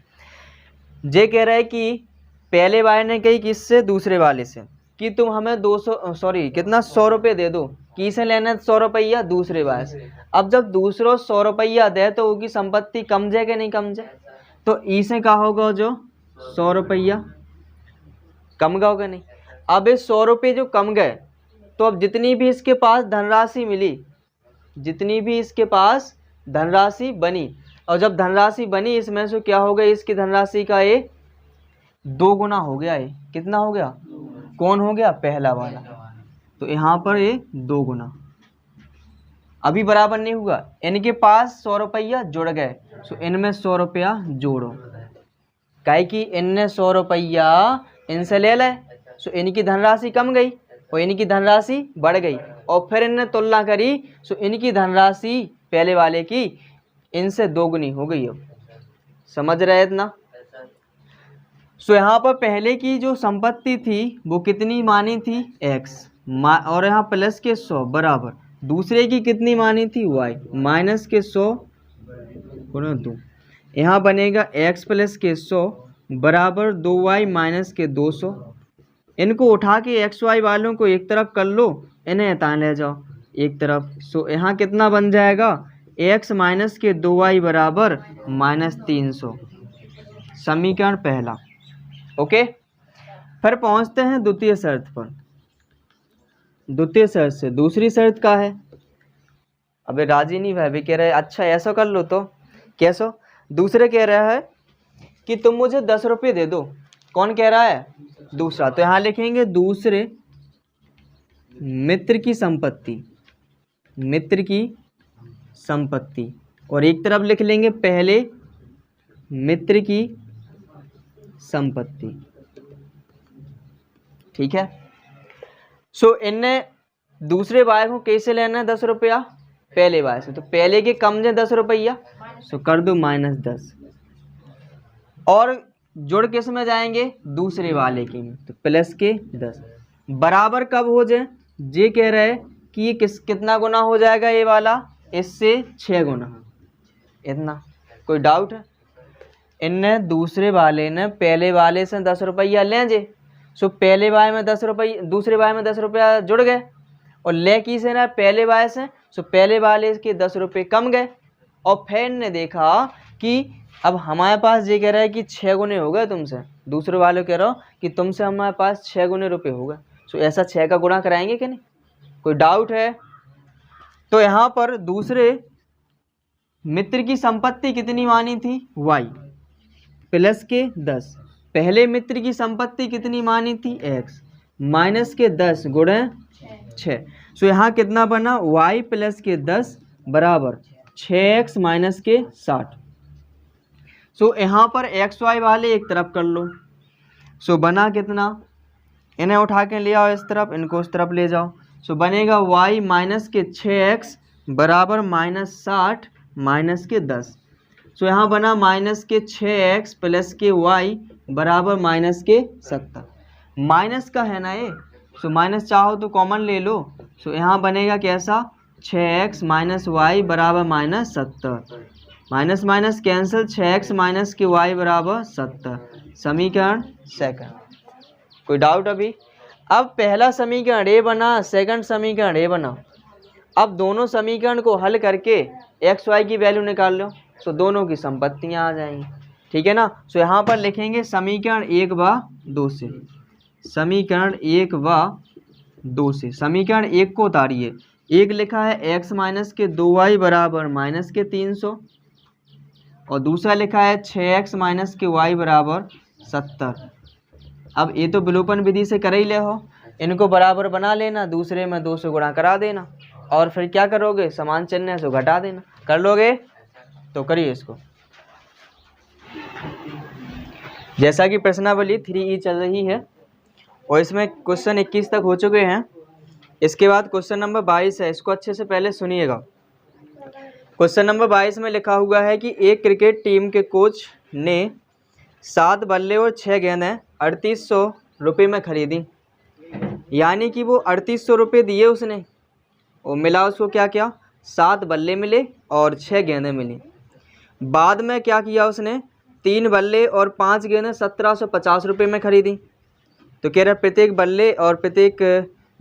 Speaker 1: जे कह रहा है कि पहले वाले ने कही किससे, दूसरे वाले से, कि तुम हमें 100 रुपये दे दो। किसे लेना 100 रुपया, दूसरे वाले से। अब जब दूसरों 100 रुपया दे तो उसकी संपत्ति कम जाए कि नहीं कम जाए, तो ई से क्या होगा, जो 100 रुपया कम गया होगा नहीं। अब ये 100 रुपये जो कम गए, तो अब जितनी भी इसके पास धनराशि मिली, जितनी भी इसके पास धनराशि बनी, और जब धनराशि बनी इसमें से क्या हो गया, इसकी धनराशि का ये 2 गुना हो गया। ये कितना हो गया, कौन हो गया, पहला वाला। तो यहाँ पर ये 2 गुना। अभी बराबर नहीं हुआ, इनके पास 100 रुपया जुड़ गए, सो इनमें 100 रुपया जोड़ो, काहे कि इनने 100 रुपया इनसे ले ले, सो इनकी धनराशि कम गई और इनकी धनराशि बढ़ गई, और फिर इनने तुलना करी, सो इनकी धनराशि पहले वाले की इनसे दोगुनी हो गई। अब समझ रहे इतना। सो यहाँ पर पहले की जो संपत्ति थी वो कितनी मानी थी x, और यहाँ प्लस के 100 बराबर दूसरे की कितनी मानी थी y, माइनस के 100 गुणा 2। यहाँ बनेगा x प्लस के 100 बराबर 2y माइनस के 200। इनको उठा के एक्स वाई वालों को एक तरफ कर लो, इन्हें हटा ले जाओ एक तरफ। सो यहाँ कितना बन जाएगा x माइनस के 2y बराबर -300, समीकरण पहला। ओके, फिर पहुँचते हैं द्वितीय शर्त पर। द्वितीय शर्त से दूसरी शर्त का है। अबे राजी नहीं भाई भी कह रहे अच्छा ऐसा कर लो, तो कैसो? दूसरे कह रहा है कि तुम मुझे 10 रुपये दे दो। कौन कह रहा है? दूसरा। तो यहाँ लिखेंगे दूसरे मित्र की संपत्ति, मित्र की संपत्ति, और एक तरफ लिख लेंगे पहले मित्र की संपत्ति। ठीक है। सो इनने दूसरे भाई को कैसे लेना है 10 रुपया? पहले भाई से। तो पहले के कम है 10 रुपया, सो कर दो -10, और जुड़ किस में जाएंगे? दूसरे वाले के में, तो प्लस के 10 बराबर कब हो जाए? ये कह रहे हैं कि ये कितना गुना हो जाएगा ये वाला? इससे 6 गुना। इतना कोई डाउट है? इनने दूसरे वाले ने पहले वाले से 10 रुपया लें जे, सो पहले वाले में 10 रुपया, दूसरे वाले में 10 रुपया जुड़ गए, और ले की से ना पहले वाले से, सो पहले वाले के 10 रुपये कम गए। और फिर ने देखा कि अब हमारे पास ये कह रहा है कि 6 गुने हो गए तुमसे, दूसरे वाले कह रहा हो कि तुमसे हमारे पास 6 गुने रुपये हो गए। सो ऐसा 6 का गुणा कराएंगे कि नहीं? कोई डाउट है? तो यहाँ पर दूसरे मित्र की संपत्ति कितनी मानी थी? y प्लस के 10। पहले मित्र की संपत्ति कितनी मानी थी? x माइनस के 10 गुणे 6। सो यहाँ कितना बना? y प्लस के 10 बराबर 6x माइनस के 60। सो यहाँ पर एक्स वाई वाले एक तरफ कर लो। सो बना कितना? इन्हें उठा के ले आओ इस तरफ, इनको उस तरफ ले जाओ। सो बनेगा y माइनस के 6x बराबर -60 माइनस के 10। सो यहाँ बना माइनस के 6x प्लस के y बराबर माइनस के 70। माइनस का है ना ये, सो माइनस चाहो तो कॉमन ले लो। सो यहाँ बनेगा कैसा? 6x माइनस y बराबर -70। Minus minus cancel, 6x minus के y बराबर 70, समीकरण सेकंड। कोई डाउट अभी? अब पहला समीकरण ए बना, सेकंड समीकरण ए बना। अब दोनों समीकरण को हल करके एक्स वाई की वैल्यू निकाल लो, सो दोनों की संपत्तियां आ जाएंगी। ठीक है ना। सो यहाँ पर लिखेंगे समीकरण 1 व 2 से, समीकरण 1 व 2 से। समीकरण 1 को उतारिए। 1 लिखा है x माइनस के 2y बराबर माइनस के 300, और दूसरा लिखा है 6x माइनस के y बराबर 70। अब ये तो विलोपन विधि से कर ही ले हो, इनको बराबर बना लेना, दूसरे में 2 से गुणा करा देना, और फिर क्या करोगे? समान चिन्ह है सो घटा देना। कर लोगे? तो करिए इसको। जैसा कि प्रश्नावली 3E चल रही है और इसमें क्वेश्चन 21 तक हो चुके हैं। इसके बाद क्वेश्चन नंबर 22 है, इसको अच्छे से पहले सुनिएगा। क्वेश्चन नंबर 22 में लिखा हुआ है कि एक क्रिकेट टीम के कोच ने 7 बल्ले और 6 गेंदें 3800 रुपये में खरीदी। यानी कि वो 3800 रुपये दिए उसने, और मिला उसको क्या क्या? 7 बल्ले मिले और 6 गेंदें मिली। बाद में क्या किया उसने? 3 बल्ले और 5 गेंदें 1750 रुपये में खरीदी। तो कह रहा है प्रत्येक बल्ले और प्रत्येक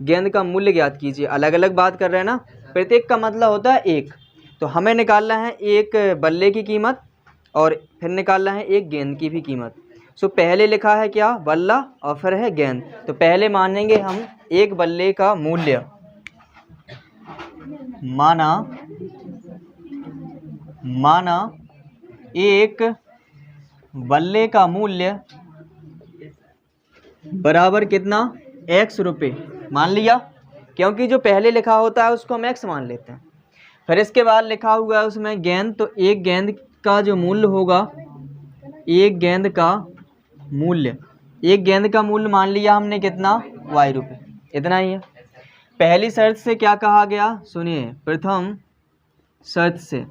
Speaker 1: गेंद का मूल्य ज्ञात कीजिए। अलग अलग बात कर रहे हैं ना, प्रत्येक का मतलब होता है एक। तो हमें निकालना है एक बल्ले की कीमत और फिर निकालना है एक गेंद की भी कीमत। सो पहले लिखा है क्या? बल्ला, और फिर है गेंद। तो पहले मानेंगे हम एक बल्ले का मूल्य, माना एक बल्ले का मूल्य बराबर कितना? x रुपये मान लिया, क्योंकि जो पहले लिखा होता है उसको हम x मान लेते हैं। फिर इसके बाद लिखा हुआ है उसमें गेंद, तो एक गेंद का जो मूल्य होगा, एक गेंद का मूल्य मान लिया हमने कितना? y रुपये। इतना ही है। पहली शर्त से क्या कहा गया? सुनिए, प्रथम शर्त से।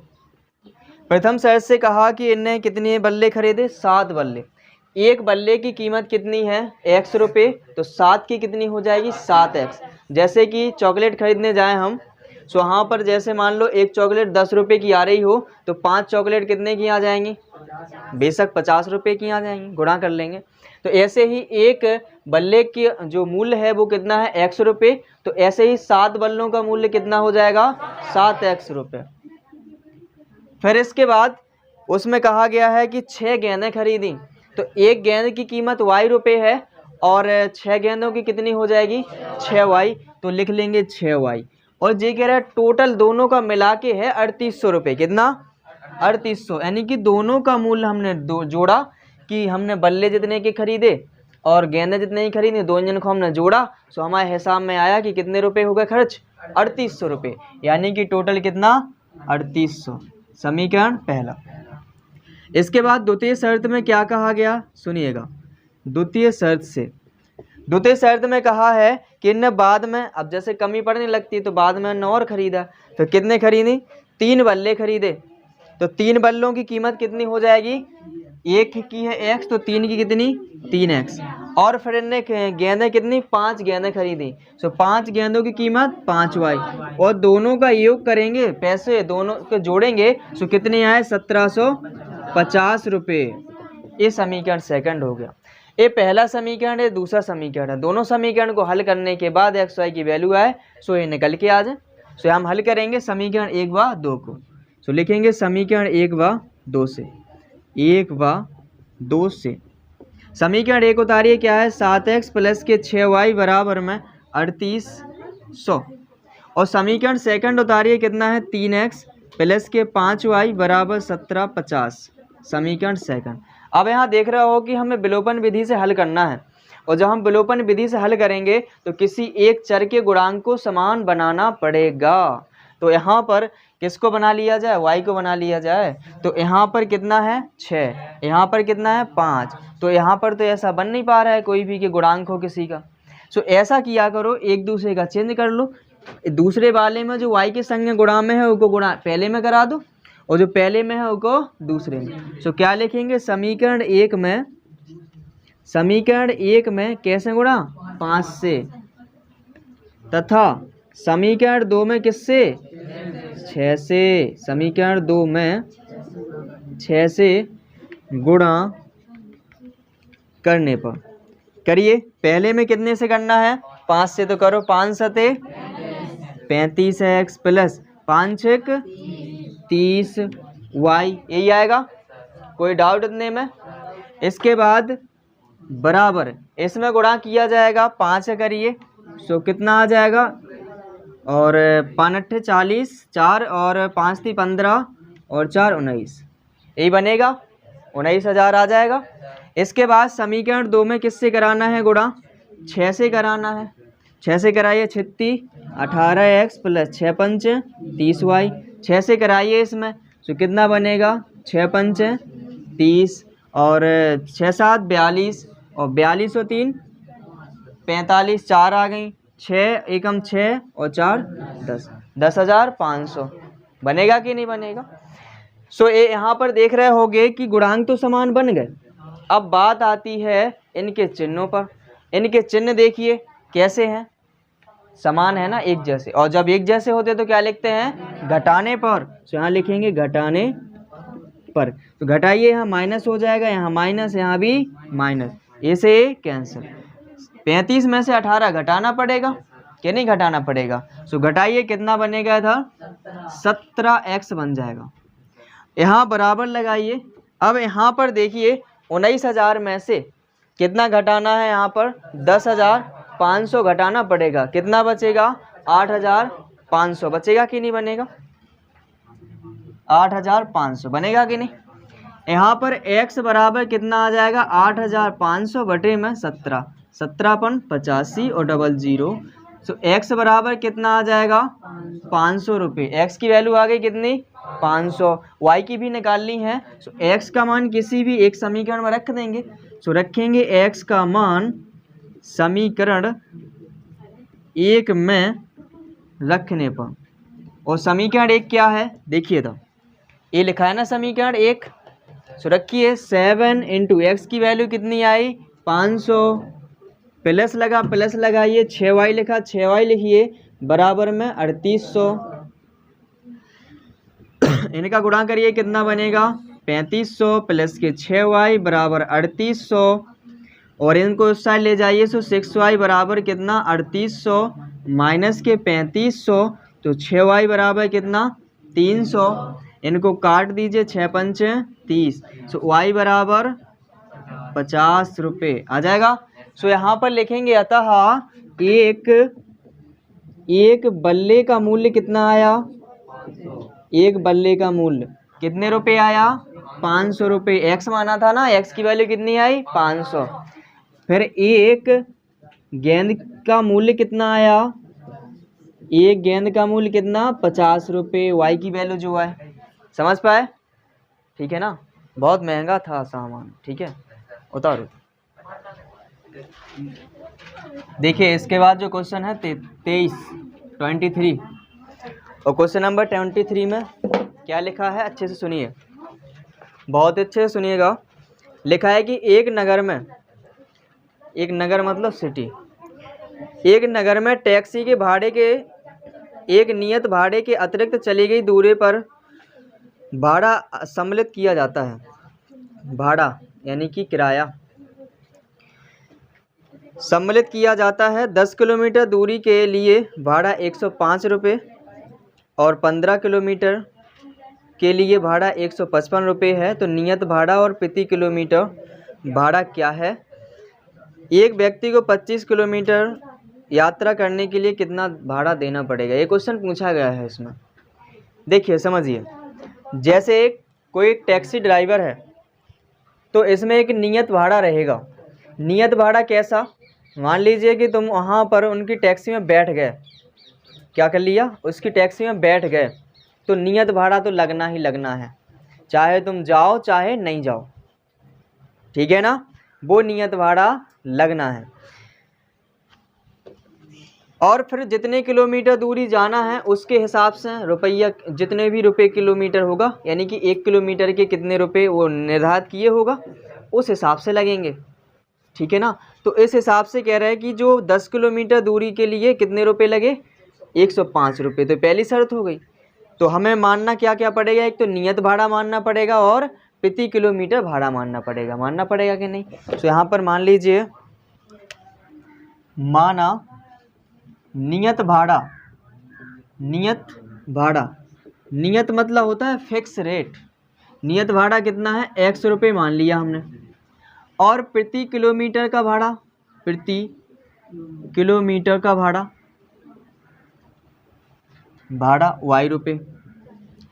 Speaker 1: प्रथम शर्त से कहा कि इनने कितने बल्ले खरीदे, 7 बल्ले। एक बल्ले की कीमत कितनी है, x रुपये, तो 7 की कितनी हो जाएगी, 7x। जैसे कि चॉकलेट खरीदने जाएं हम, सो वहाँ पर जैसे मान लो एक चॉकलेट 10 रुपये की आ रही हो, तो 5 चॉकलेट कितने की आ जाएंगी, बेशक 50 रुपये की आ जाएंगी, गुणा कर लेंगे। तो ऐसे ही एक बल्ले की जो मूल्य है वो कितना है, x रुपये, तो ऐसे ही 7 बल्लों का मूल्य कितना हो जाएगा, 7x रुपये। फिर इसके बाद उसमें कहा गया है कि 6 गेंदें खरीदी, तो एक गेंद की कीमत y रुपये है और 6 गेंदों की कितनी हो जाएगी, 6y, तो लिख लेंगे 6y। और ये कह रहा है टोटल दोनों का मिला के है 3800 रुपये, कितना, 3800, यानी कि दोनों का मूल्य हमने जोड़ा कि हमने बल्ले जितने के खरीदे और गेंदें जितने ही खरीदी, दोनों को हमने जोड़ा, सो हमारे हिसाब में आया कि कितने रुपए हो गए खर्च, 3800 रुपये, यानी कि टोटल कितना, 3800। समीकरण पहला। इसके बाद द्वितीय शर्त में क्या कहा गया, सुनिएगा। द्वितीय शर्त में कहा है कि इनने बाद में, अब जैसे कमी पड़ने लगती तो बाद में और खरीदा, तो कितने खरीदी, 3 बल्ले खरीदे, तो 3 बल्लों की कीमत कितनी हो जाएगी, एक की है x, तो 3 की कितनी, 3x। और फिर इनने गेंदें कितनी, 5 गेंदें खरीदी, सो 5 गेंदों की कीमत 5y, और दोनों का योग करेंगे, पैसे दोनों को जोड़ेंगे, सो कितने आए, 1750 रुपये। ये समीकरण सेकंड हो गया। ये पहला समीकरण है, दूसरा समीकरण है। दोनों समीकरण को हल करने के बाद x y की वैल्यू आए, सो ये निकल के आ जाए। सो हम हल करेंगे समीकरण 1 व 2 को। सो लिखेंगे समीकरण 1 व 2 से, 1 व 2 से। समीकरण 1 उतारिए, क्या है, 7x प्लस के 6y बराबर में 3800। और समीकरण सेकंड उतारिए, कितना है, 3x प्लस के 5y बराबर 1750। समीकरण सेकंड। अब यहाँ देख रहे हो कि हमें विलोपन विधि से हल करना है, और जब हम विलोपन विधि से हल करेंगे तो किसी एक चर के गुणांक को समान बनाना पड़ेगा। तो यहाँ पर किसको बना लिया जाए, y को बना लिया जाए। तो यहाँ पर कितना है, 6, यहाँ पर कितना है, 5, तो यहाँ पर तो ऐसा बन नहीं पा रहा है कोई भी कि गुणांक हो किसी का। सो ऐसा किया करो, एक दूसरे का चेंज कर लो, दूसरे वाले में जो y के संग गुणा में है उसको गुणा पहले में करा दो, और जो पहले में है उसको दूसरे में। सो क्या लिखेंगे, समीकरण 1 में कैसे गुणा, 5 से, तथा समीकरण 2 में किससे, 6 से। समीकरण 2 में 6 से गुणा करने पर, करिए, पहले में कितने से करना है, 5 से, तो करो, 5 सते 35x प्लस 5 छक 30y, यही आएगा, कोई डाउट इतने में। इसके बाद बराबर इसमें गुणा किया जाएगा, 5 से करिए, सो कितना आ जाएगा, और 5 अट्ठे 40, 4 और 5 थी 15 और 4 19, यही बनेगा, 19,000 आ जाएगा। इसके बाद समीकरण 2 में किससे कराना है गुणा, 6 से कराना है। 6 से कराइए, 36 18x प्लस 6 पंच 30y, 6 से कराइए इसमें, तो कितना बनेगा, 6 पंच 30 और 6 7 42, और 42 और 3 45, 4 आ गई, 6 एकम 6 और 4 10, 10,500 बनेगा कि नहीं बनेगा। सो ये यहाँ पर देख रहे होगे कि गुणांक तो समान बन गए। अब बात आती है इनके चिन्हों पर। इनके चिन्ह देखिए कैसे हैं, समान है ना, एक जैसे, और जब एक जैसे होते तो क्या लिखते हैं, घटाने पर। तो यहाँ लिखेंगे घटाने पर, तो घटाइए, यहाँ माइनस हो जाएगा, यहाँ माइनस, यहाँ भी माइनस, ऐसे कैंसिल। 35 में से 18 घटाना पड़ेगा कि नहीं घटाना पड़ेगा, सो घटाइए, कितना बनेगा था, 17x बन जाएगा। यहाँ बराबर लगाइए। अब यहाँ पर देखिए 19,000 में से कितना घटाना है, यहाँ पर 10,500 घटाना पड़ेगा, कितना बचेगा, 8,500 बचेगा कि नहीं बनेगा, 8,500 बनेगा कि नहीं। यहाँ पर x बराबर कितना आ जाएगा, 8,500 बटे में 17, 17 85 और 00, सो x बराबर कितना आ जाएगा, 500 रुपये। x की वैल्यू आ गई कितनी, 500। y की भी निकालनी है, सो x का मान किसी भी एक समीकरण में रख देंगे। सो रखेंगे x का मान समीकरण 1 में रखने पर, और समीकरण 1 क्या है देखिए, तो ये लिखा है ना समीकरण 1, सो रखिए 7 × x की वैल्यू कितनी आई 500, प्लस लगाइए 6y लिखा, 6y लिखिए बराबर में 3800, इनका गुणा करिए कितना बनेगा 3500 प्लस के 6y बराबर 3800, और इनको उस साइड ले जाइए, सो 6y बराबर कितना 3800 माइनस के 3500, तो 6y बराबर कितना 300, इनको काट दीजिए 6 पंचे 30, सो y बराबर 50 रुपये आ जाएगा। सो यहाँ पर लिखेंगे अतः एक बल्ले का मूल्य कितना आया, एक बल्ले का मूल्य कितने रुपए आया 500 रुपये, x माना था ना, x की वैल्यू कितनी आई 500। फिर एक गेंद का मूल्य कितना आया, एक गेंद का मूल्य कितना 50 रुपये, y की वैल्यू जो है, समझ पाए, ठीक है ना, बहुत महंगा था सामान, ठीक है, उतारो। देखिए इसके बाद जो क्वेश्चन है 23 और क्वेश्चन नंबर 23 में क्या लिखा है, अच्छे से सुनिए, बहुत अच्छे से सुनिएगा। लिखा है कि एक नगर मतलब सिटी, एक नगर में टैक्सी के भाड़े के एक नियत भाड़े के अतिरिक्त चली गई दूरी पर भाड़ा सम्मिलित किया जाता है। भाड़ा यानी कि किराया सम्मिलित किया जाता है। 10 किलोमीटर दूरी के लिए भाड़ा 105 रुपये और 15 किलोमीटर के लिए भाड़ा 155 रुपये है। तो नियत भाड़ा और प्रति किलोमीटर भाड़ा क्या है? एक व्यक्ति को 25 किलोमीटर यात्रा करने के लिए कितना भाड़ा देना पड़ेगा? ये क्वेश्चन पूछा गया है इसमें। देखिए समझिए, जैसे कोई टैक्सी ड्राइवर है तो इसमें एक नियत भाड़ा रहेगा। नियत भाड़ा कैसा? मान लीजिए कि तुम वहाँ पर उनकी टैक्सी में बैठ गए, क्या कर लिया, उसकी टैक्सी में बैठ गए, तो नियत भाड़ा तो लगना ही लगना है, चाहे तुम जाओ चाहे नहीं जाओ, ठीक है ना, वो नियत भाड़ा लगना है। और फिर जितने किलोमीटर दूरी जाना है उसके हिसाब से रुपया, जितने भी रुपये किलोमीटर होगा, यानी कि 1 किलोमीटर के कितने रुपए वो निर्धारित किए होगा, उस हिसाब से लगेंगे, ठीक है ना। तो इस हिसाब से कह रहे हैं कि जो 10 किलोमीटर दूरी के लिए कितने रुपए लगे, 105 रुपये। तो पहली शर्त हो गई। तो हमें मानना क्या क्या पड़ेगा? एक तो नियत भाड़ा मानना पड़ेगा और प्रति किलोमीटर भाड़ा मानना पड़ेगा कि नहीं? तो यहाँ पर मान लीजिए, माना नियत भाड़ा, नियत मतलब होता है फिक्स रेट। नियत भाड़ा कितना है? 100 रुपये मान लिया हमने। और प्रति किलोमीटर का भाड़ा, y रुपये।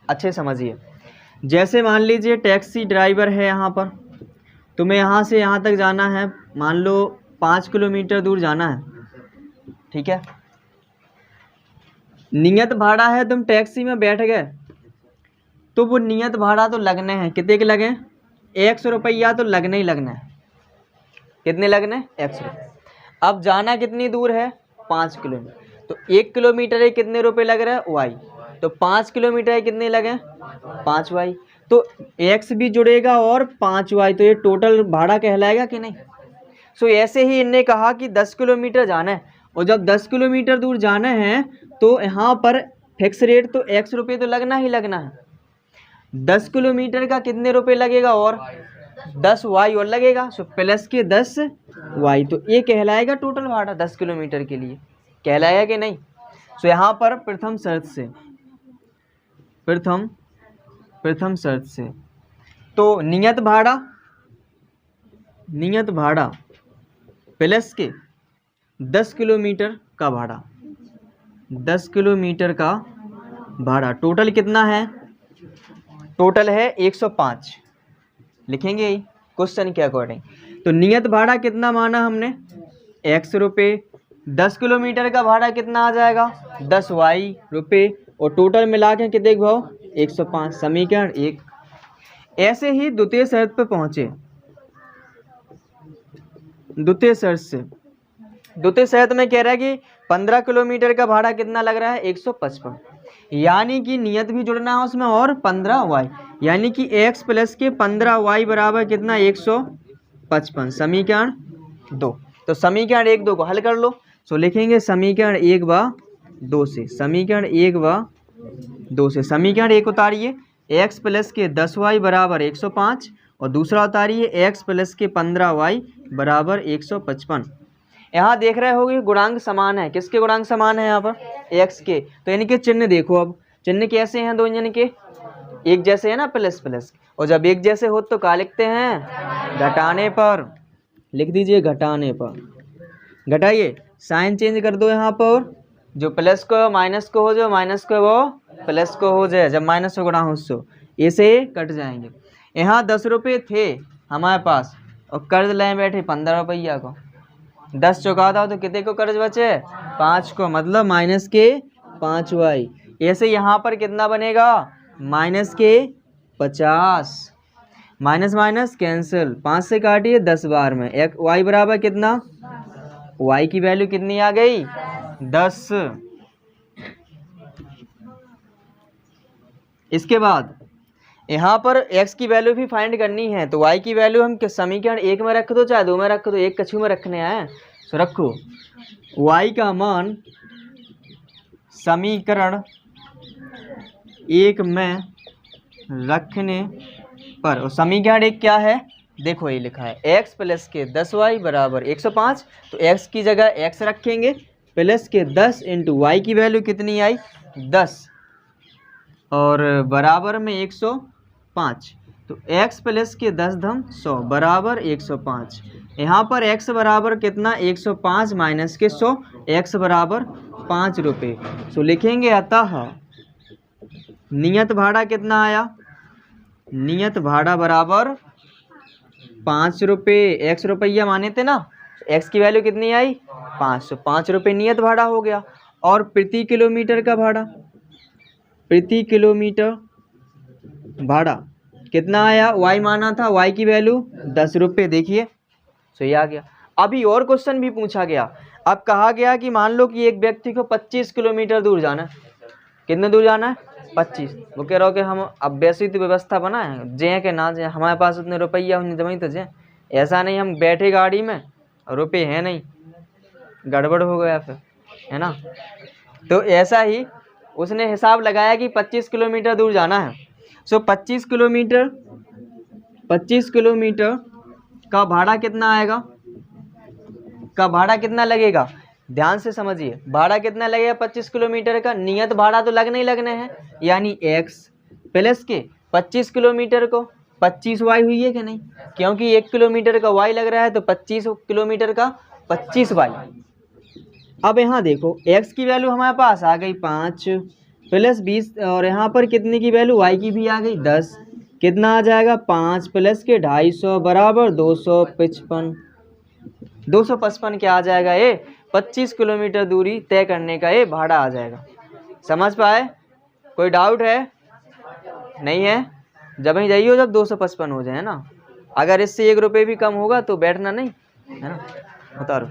Speaker 1: अच्छे समझिए, जैसे मान लीजिए टैक्सी ड्राइवर है, यहाँ पर तुम्हें यहाँ से यहाँ तक जाना है, मान लो 5 किलोमीटर दूर जाना है, ठीक है। नियत भाड़ा है, तुम टैक्सी में बैठ गए, तो वो नियत भाड़ा तो लगने हैं। कितने के लगे? 100 रुपया तो लगने ही लगना है। कितने लगने? 100 रुपये। अब जाना कितनी दूर है? 5 किलोमीटर। तो 1 किलोमीटर है कितने रुपए लग रहा है? y। तो 5 किलोमीटर है कितने लगे? 5y। तो x भी जुड़ेगा और 5y, तो ये टोटल भाड़ा कहलाएगा कि नहीं? सो ऐसे ही इनने कहा कि 10 किलोमीटर जाना है, और जब 10 किलोमीटर दूर जाना है तो यहाँ पर फिक्स रेट तो 100 रुपये तो लगना ही लगना है। 10 किलोमीटर का कितने रुपए लगेगा? और 10y और लगेगा, सो प्लस के 10y। तो ये कहलाएगा टोटल भाड़ा 10 किलोमीटर के लिए, कहलाएगा कि नहीं? सो यहाँ पर प्रथम शर्त से तो नियत भाड़ा प्लस के 10 किलोमीटर का भाड़ा, 10 किलोमीटर का भाड़ा टोटल कितना है? टोटल है 105। लिखेंगे ही क्वेश्चन के अकॉर्डिंग। तो नियत भाड़ा कितना माना हमने? 100 रुपये। 10 किलोमीटर का भाड़ा कितना आ जाएगा? 10y रुपये, और टोटल मिला के कितने भाव? 105। समीकरण 1। ऐसे ही द्वितीय शर्त पे पहुंचे। द्वितीय शर्त में कह रहा है कि 15 किलोमीटर का भाड़ा कितना लग रहा है? 155। यानी कि नियत भी जुड़ना है उसमें और 15y, यानी कि x प्लस के 15y बराबर कितना 155। समीकरण 2। तो समीकरण 1 2 को हल कर लो। सो लिखेंगे समीकरण 1 व 2 से, समीकरण 1 व 2 से समीकरण 1 उतारिए x प्लस के 10y बराबर 105 और दूसरा उतारिए x प्लस के 15y बराबर 155। यहाँ देख रहे होगे गुणांक समान है। किसके गुणांक समान है यहाँ पर? x के। तो इनके चिन्ह देखो, अब चिन्ह कैसे हैं दो जन के? एक जैसे है ना, प्लस प्लस। और जब एक जैसे हो तो क्या लिखते हैं? घटाने पर। लिख दीजिए घटाने पर। घटाइए, साइन चेंज कर दो यहाँ पर, जो प्लस को माइनस को हो जाए, माइनस को वो प्लस को हो जाए, जब माइनस से गुणा हो सो ऐसे कट जाएंगे। यहाँ 10 रुपये थे हमारे पास और कर्ज ले बैठे 15 रुपया को। 10 चुका था तो कितने को कर्ज बचे? 5 को, मतलब माइनस के 5y। ऐसे यहाँ पर कितना बनेगा? माइनस के 50। माइनस माइनस कैंसिल, 5 से काटिए 10 बार में। एक y बराबर कितना? y की वैल्यू कितनी आ गई? 10। इसके बाद यहाँ पर x की वैल्यू भी फाइंड करनी है, तो y की वैल्यू हम समीकरण 1 में रख दो चाहे 2 में रख दो, एक कछू में रखने हैं। तो रखो y का मान समीकरण 1 में रखने पर, और समीकरण 1 क्या है? देखो ये लिखा है x प्लस के 10y बराबर 105। तो x की जगह x रखेंगे, प्लस के 10 इंटू वाई की वैल्यू कितनी आई? 10 और बराबर में 105। तो x प्लस के 10 धम 100 बराबर 105। यहाँ पर x बराबर कितना? 105 माइनस के 100, x बराबर 5 रुपये। तो लिखेंगे अतः नियत भाड़ा कितना आया? नियत भाड़ा बराबर 5 रुपये। x रुपया माने थे ना, x की वैल्यू कितनी आई? 5। 5 रुपये नियत भाड़ा हो गया। और प्रति किलोमीटर का भाड़ा, प्रति किलोमीटर भाड़ा कितना आया? y माना था, y की वैल्यू 10 रुपये। देखिए तो ये आ गया। अभी और क्वेश्चन भी पूछा गया। अब कहा गया कि मान लो कि एक व्यक्ति को 25 किलोमीटर दूर जाना है। कितने दूर जाना है? 25। वो कह रहा हो कि हम अब वैसी तो व्यवस्था बनाए जे के ना जे, हमारे पास उतने रुपया उतने जमी तो जे, ऐसा नहीं हम बैठे गाड़ी में और रुपये हैं नहीं, गड़बड़ हो गया फिर, है ना। तो ऐसा ही उसने हिसाब लगाया कि 25 किलोमीटर दूर जाना है। सो 25 किलोमीटर का भाड़ा कितना आएगा? का भाड़ा कितना लगेगा? ध्यान से समझिए, भाड़ा कितना लगेगा 25 किलोमीटर का? नियत भाड़ा तो लगने ही लगने हैं, यानी x प्लस के 25 किलोमीटर को 25y हुई है कि नहीं? क्योंकि 1 किलोमीटर का y लग रहा है तो 25 किलोमीटर का 25y। अब यहाँ देखो x की वैल्यू हमारे पास आ गई 5 प्लस 20 और यहाँ पर कितने की वैल्यू? y की भी आ गई 10। कितना आ जाएगा? 5 प्लस के 250 बराबर 255। 255 क्या आ जाएगा? ये 25 किलोमीटर दूरी तय करने का ये भाड़ा आ जाएगा। समझ पाए? कोई डाउट है? नहीं है? जब ही जाइए जब 255 हो जाए ना। अगर इससे 1 रुपये भी कम होगा तो बैठना नहीं, है ना। उतारो।